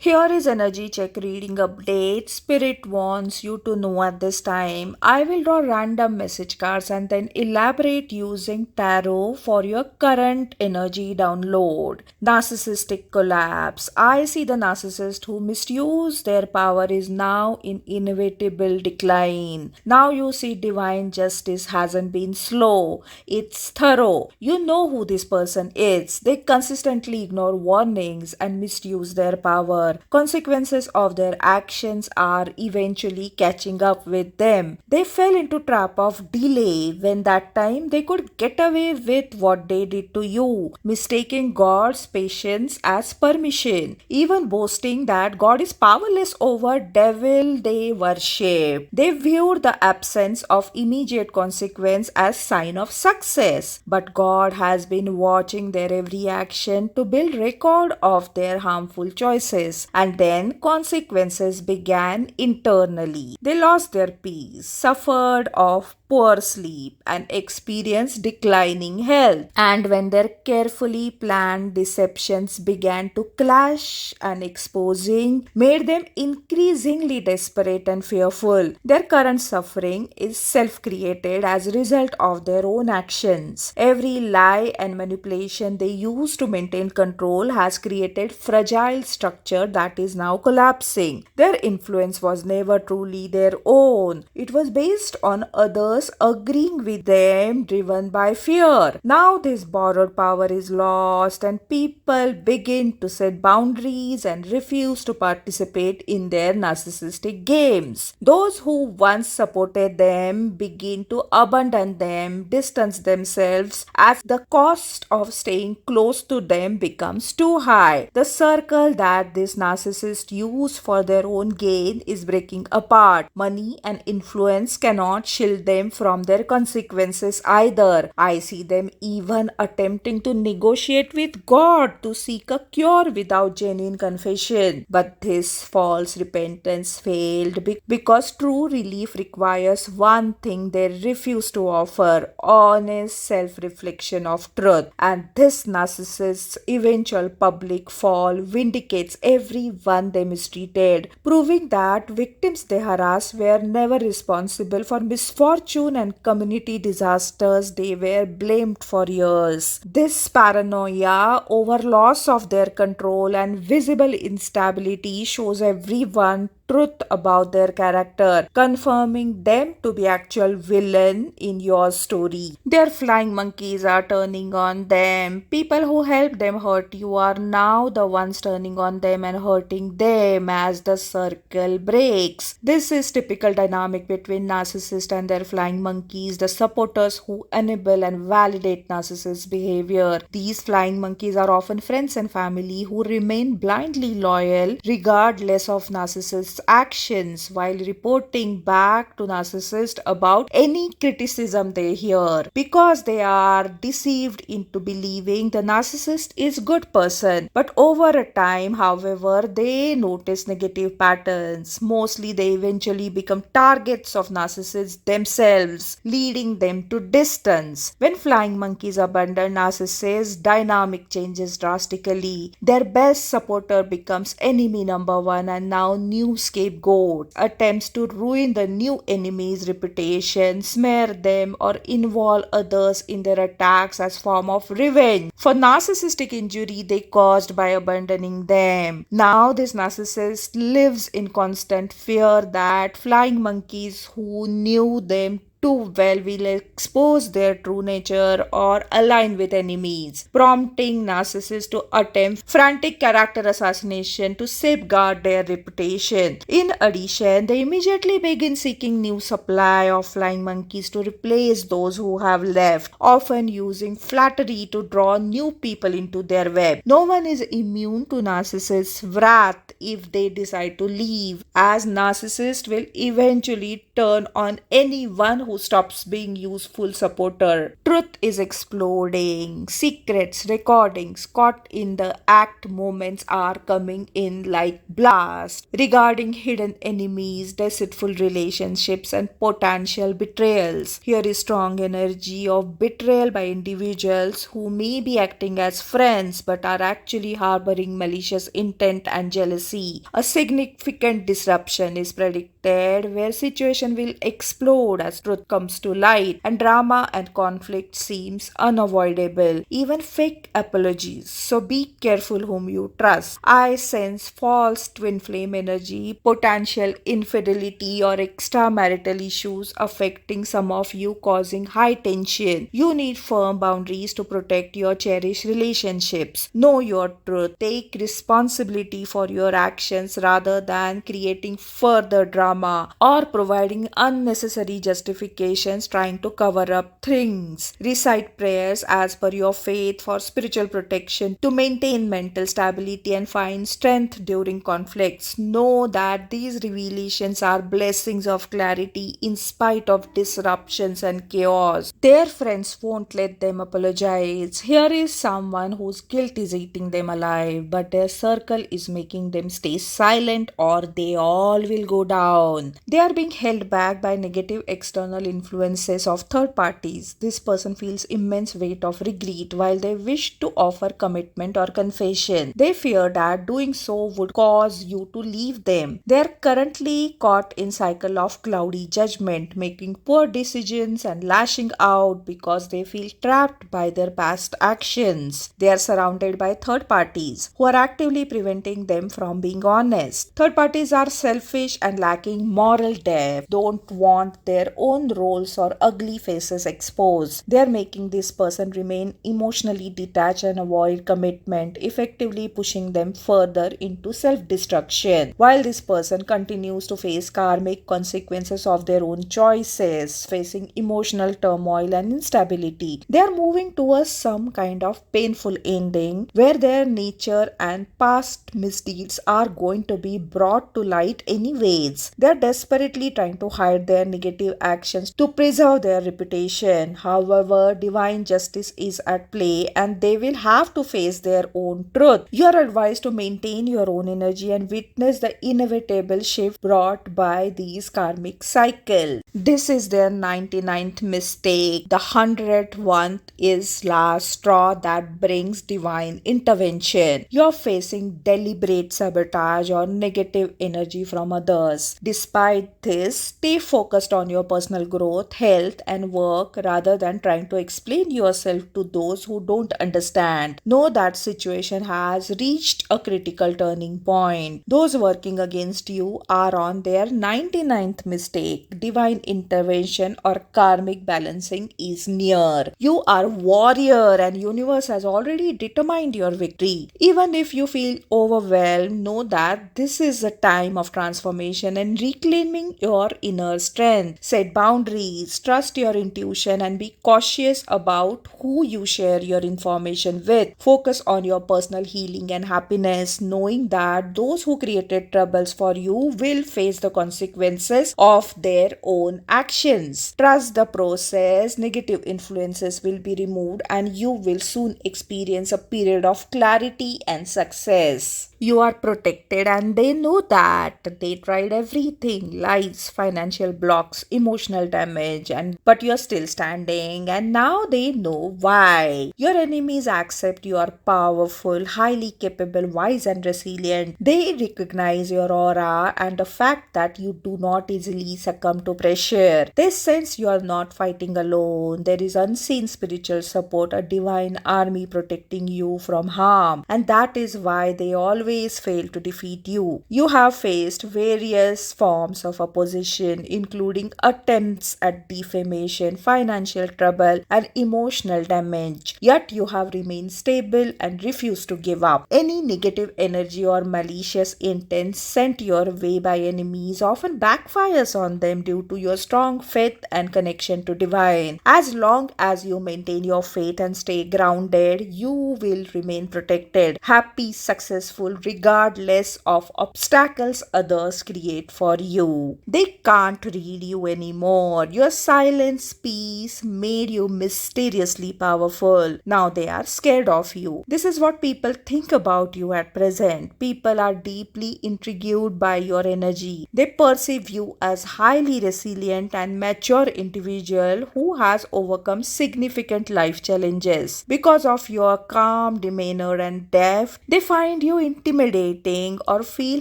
Here is energy check reading update. Spirit wants you to know at this time. I will draw random message cards and then elaborate using tarot for your current energy download. Narcissistic collapse. I see the narcissist who misused their power is now in inevitable decline. Now you see divine justice hasn't been slow. It's thorough. You know who this person is. They consistently ignore warnings and misuse their power. Consequences of their actions are eventually catching up with them. They fell into trap of delay when that time they could get away with what they did to you, mistaking God's patience as permission, even boasting that God is powerless over devil they worship. They viewed the absence of immediate consequence as sign of success, but God has been watching their every action to build record of their harmful choices, and then consequences began internally. They lost their peace, suffered of poor sleep, and experienced declining health. And when their carefully planned deceptions began to clash and exposing made them increasingly desperate and fearful, their current suffering is self-created as a result of their own actions. Every lie and manipulation they use to maintain control has created fragile structure that is now collapsing. Their influence was never truly their own. It was based on others agreeing with them, driven by fear. Now this borrowed power is lost and people begin to set boundaries and refuse to participate in their narcissistic games. Those who once supported them begin to abandon them, distance themselves as the cost of staying close to them becomes too high. The circle that this narcissist use for their own gain is breaking apart. Money and influence cannot shield them from their consequences either. I see them even attempting to negotiate with God to seek a cure without genuine confession. But this false repentance failed because true relief requires one thing they refuse to offer: honest self reflection of truth. And this narcissist's eventual public fall vindicates everyone they mistreated, proving that victims they harassed were never responsible for misfortune and community disasters they were blamed for years. This paranoia over loss of their control and visible instability shows everyone truth about their character, confirming them to be actual villain in your story. Their flying monkeys are turning on them. People who helped them hurt you are now the ones turning on them and hurting them as the circle breaks. This is typical dynamic between narcissists and their flying monkeys, the supporters who enable and validate narcissist behavior. These flying monkeys are often friends and family who remain blindly loyal regardless of narcissists' actions, while reporting back to narcissists about any criticism they hear, because they are deceived into believing the narcissist is good person. But over a time, however, they notice negative patterns. Mostly they eventually become targets of narcissists themselves, leading them to distance. When flying monkeys abandon narcissists, dynamic changes drastically. Their best supporter becomes enemy number one, and now new scapegoat attempts to ruin the new enemy's reputation, smear them, or involve others in their attacks as form of revenge for narcissistic injury they caused by abandoning them. Now this narcissist lives in constant fear that flying monkeys who knew them too well will expose their true nature or align with enemies, prompting narcissists to attempt frantic character assassination to safeguard their reputation. In addition, they immediately begin seeking new supply of flying monkeys to replace those who have left, often using flattery to draw new people into their web. No one is immune to narcissists' wrath if they decide to leave, as narcissists will eventually turn on anyone who stops being useful supporter. Truth is exploding. Secrets, recordings caught in the act moments are coming in like blast regarding hidden enemies, deceitful relationships, and potential betrayals. Here is strong energy of betrayal by individuals who may be acting as friends but are actually harboring malicious intent and jealousy. A significant disruption is predicted where situation will explode as truth comes to light and drama and conflict seems unavoidable. Even fake apologies. So be careful whom you trust. I sense false twin flame energy, potential infidelity or extramarital issues affecting some of you, causing high tension. You need firm boundaries to protect your cherished relationships. Know your truth. Take responsibility for your actions rather than creating further drama or providing unnecessary justifications trying to cover up things. Recite prayers as per your faith for spiritual protection to maintain mental stability and find strength during conflicts. Know that these revelations are blessings of clarity in spite of disruptions and chaos. Their friends won't let them apologize. Here is someone whose guilt is eating them alive, but their circle is making them stay silent or they all will go down. They are being held back by negative external influences of third parties. This person feels immense weight of regret while they wish to offer commitment or confession. They fear that doing so would cause you to leave them. They are currently caught in cycle of cloudy judgment, making poor decisions and lashing out because they feel trapped by their past actions. They are surrounded by third parties who are actively preventing them from being honest. Third parties are selfish and lacking moral depth, don't want their own roles or ugly faces exposed. They are making this person remain emotionally detached and avoid commitment, effectively pushing them further into self-destruction. While this person continues to face karmic consequences of their own choices, facing emotional turmoil and instability, they are moving towards some kind of painful ending where their nature and past misdeeds are going to be brought to light anyways. They are desperately trying to hide their negative actions to preserve their reputation. However, divine justice is at play and they will have to face their own truth. You are advised to maintain your own energy and witness the inevitable shift brought by these karmic cycles. This is their 99th mistake. The 101th is last straw that brings divine intervention. You're facing deliberate sabotage or negative energy from others. Despite this, stay focused on your personal growth, health, and work rather than trying to explain yourself to those who don't understand. Know that situation has reached a critical turning point. Those working against you are on their 99th mistake. Divine intervention or karmic balancing is near. You are warrior and universe has already determined your victory. Even if you feel overwhelmed, know that this is a time of transformation and reclaiming your inner strength. Set boundaries, trust your intuition and be cautious about who you share your information with. Focus on your personal healing and happiness, knowing that those who created troubles for you will face the consequences of their own actions. Trust the process, negative influences will be removed and you will soon experience a period of clarity and success. You are protected and they know that. They tried everything, lies, financial blocks, emotional damage, but you're still standing and now they know why. Your enemies accept you are powerful, highly capable, wise and resilient. They recognize your aura and the fact that you do not easily succumb to pressure. They sense you are not fighting alone. There is unseen spiritual support, a divine army protecting you from harm, and that is why they always fail to defeat you. You have faced various forms of opposition, including attempts at defamation, financial trouble, and emotional damage. Yet you have remained stable and refused to give up. Any negative energy or malicious intent sent your way by enemies often backfires on them due to your strong faith and connection to divine. As long as you maintain your faith and stay grounded, you will remain protected, happy, successful, regardless of obstacles others create for you. They can't read you anymore. Your silence piece made you mysteriously powerful. Now they are scared of you. This is what people think about you at present. People are deeply intrigued by your energy. They perceive you as highly resilient and mature individual who has overcome significant life challenges. Because of your calm demeanor and depth, they find you intimidating or feel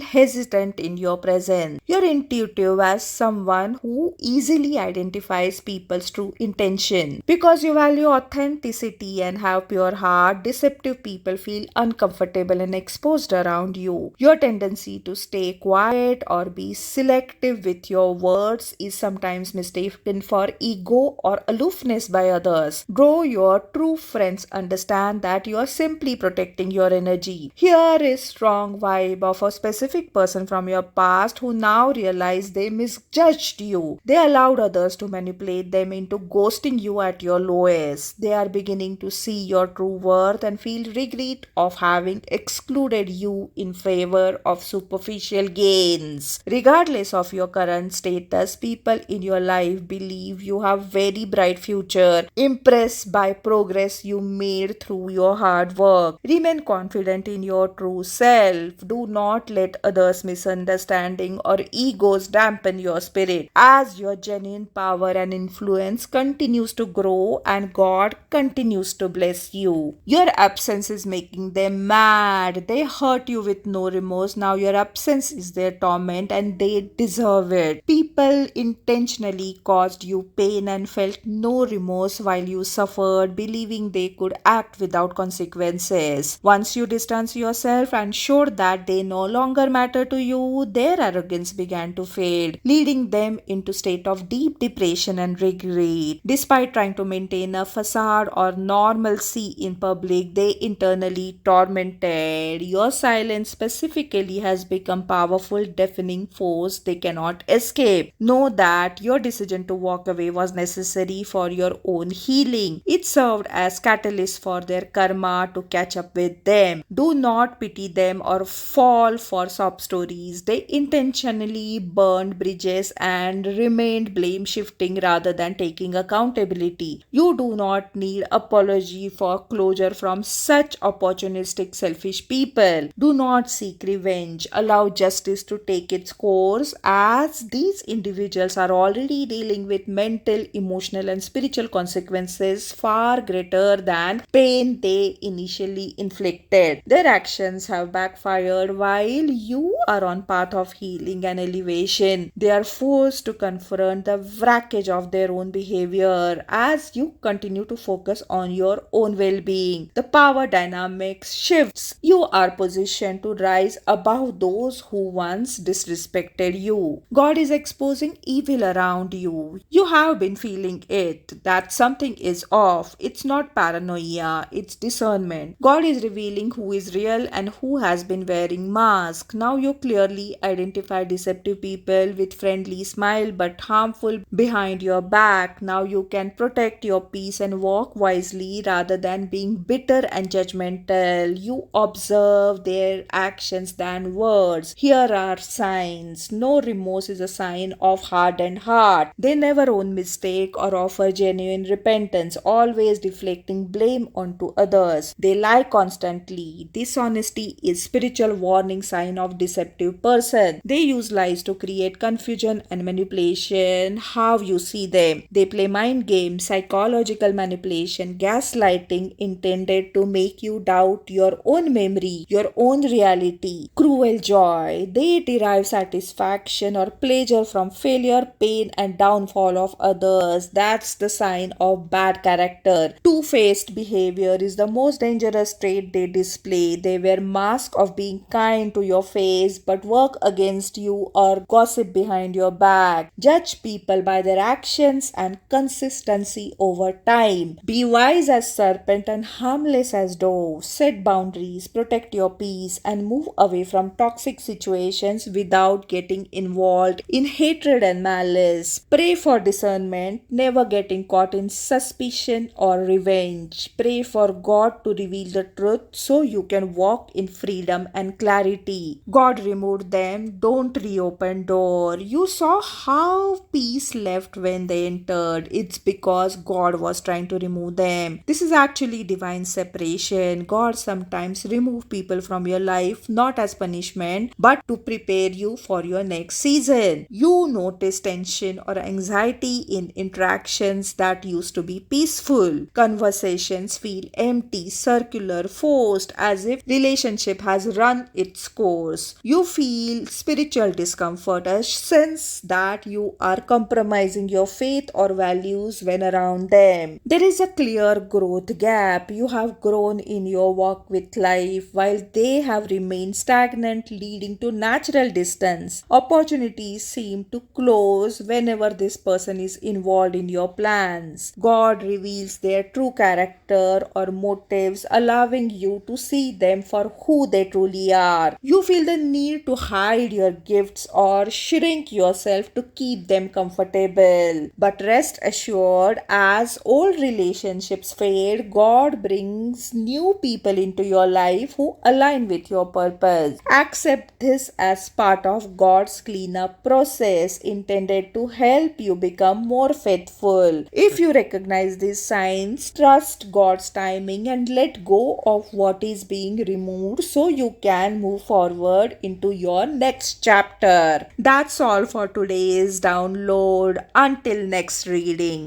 hesitant in your presence. You're intuitive as someone who easily identifies people's true intention. Because you value authenticity and have pure heart, deceptive people feel uncomfortable and exposed around you. Your tendency to stay quiet or be selective with your words is sometimes mistaken for ego or aloofness by others. Though your true friends understand that you are simply protecting your energy. Here is strong vibe of a specific person from your past who now realize they misjudged you. They allowed others to manipulate them into ghosting you at your lowest. They are beginning to see your true worth and feel regret of having excluded you in favor of superficial gains. Regardless of your current status, people in your life believe you have very bright future, impressed by progress you made through your hard work. Remain confident in your true self. Do not let others' misunderstanding or egos dampen your spirit. As your genuine power and influence continues to grow and God continues to bless you. Your absence is making them mad. They hurt you with no remorse. Now your absence is their torment and they deserve it. People intentionally caused you pain and felt no remorse while you suffered, believing they could act without consequences. Once you distance yourself and showed that they no longer matter to you, their arrogance began to fade, leading them into state of deep depression and regret. Despite trying to maintain a facade or normalcy in public, they internally tormented. Your silence specifically has become powerful, deafening force they cannot escape. Know that your decision to walk away was necessary for your own healing. It served as catalyst for their karma to catch up with them. Do not pity them or fall for sob stories. They intentionally burned bridges and remained blame shifting rather than taking accountability. You do not need apology for closure from such opportunistic selfish people. Do not seek revenge. Allow justice to take its course, as these individuals are already dealing with mental, emotional and spiritual consequences far greater than pain they initially inflicted. Their actions have backfired while you are on path of healing and elevation. They are forced to confront the wreckage of their own behavior as you continue to focus on your own well-being. The power dynamics shifts. You are positioned to rise above those who once disrespected you. God is exposing evil around you. You have been feeling it, that something is off. It's not paranoia, it's discernment. God is revealing who is real and who has been wearing masks. Now you clearly identify deceptive people with friendly smile but harmful behind your back. Now you can protect your peace and walk wisely rather than being bitter and judgmental. You observe their actions than words. Here are signs. No remorse is a sign of hardened heart. They never own mistake or offer genuine repentance, always deflecting blame onto others. They lie constantly. Dishonesty is spiritual warning sign of deceptive person. They use lies to create confusion and manipulation. How you see them. They play mind games, psychological manipulation, gaslighting intended to make you doubt your own memory, your own reality. Cruel joy. They derive satisfaction or pleasure from failure, pain and downfall of others. That's the sign of bad character. Two-faced behavior is the most dangerous trait they display. They wear mask of being kind to your face but work against you or gossip behind your back. Judge people by their actions and consistency over time. Be wise as serpent and harmless as dove. Set boundaries, protect your peace and move away from toxic situations without getting involved in hatred and malice. Pray for discernment, never getting caught in suspicion or revenge. Pray for God to reveal the truth so you can walk in freedom freedom and clarity. God removed them, don't reopen door. You saw how peace left when they entered. It's because God was trying to remove them. This is actually divine separation. God sometimes remove people from your life not as punishment but to prepare you for your next season. You notice tension or anxiety in interactions that used to be peaceful. Conversations feel empty, circular, forced, as if relationship has run its course. You feel spiritual discomfort, a sense that you are compromising your faith or values when around them. There is a clear growth gap. You have grown in your walk with life while they have remained stagnant, leading to natural distance. Opportunities seem to close whenever this person is involved in your plans. God reveals their true character or motives, allowing you to see them for who they truly are. You feel the need to hide your gifts or shrink yourself to keep them comfortable. But rest assured, as old relationships fade, God brings new people into your life who align with your purpose. Accept this as part of God's cleanup process intended to help you become more faithful. If you recognize these signs, trust God's timing and let go of what is being removed so you can move forward into your next chapter. That's all for today's download. Until next reading.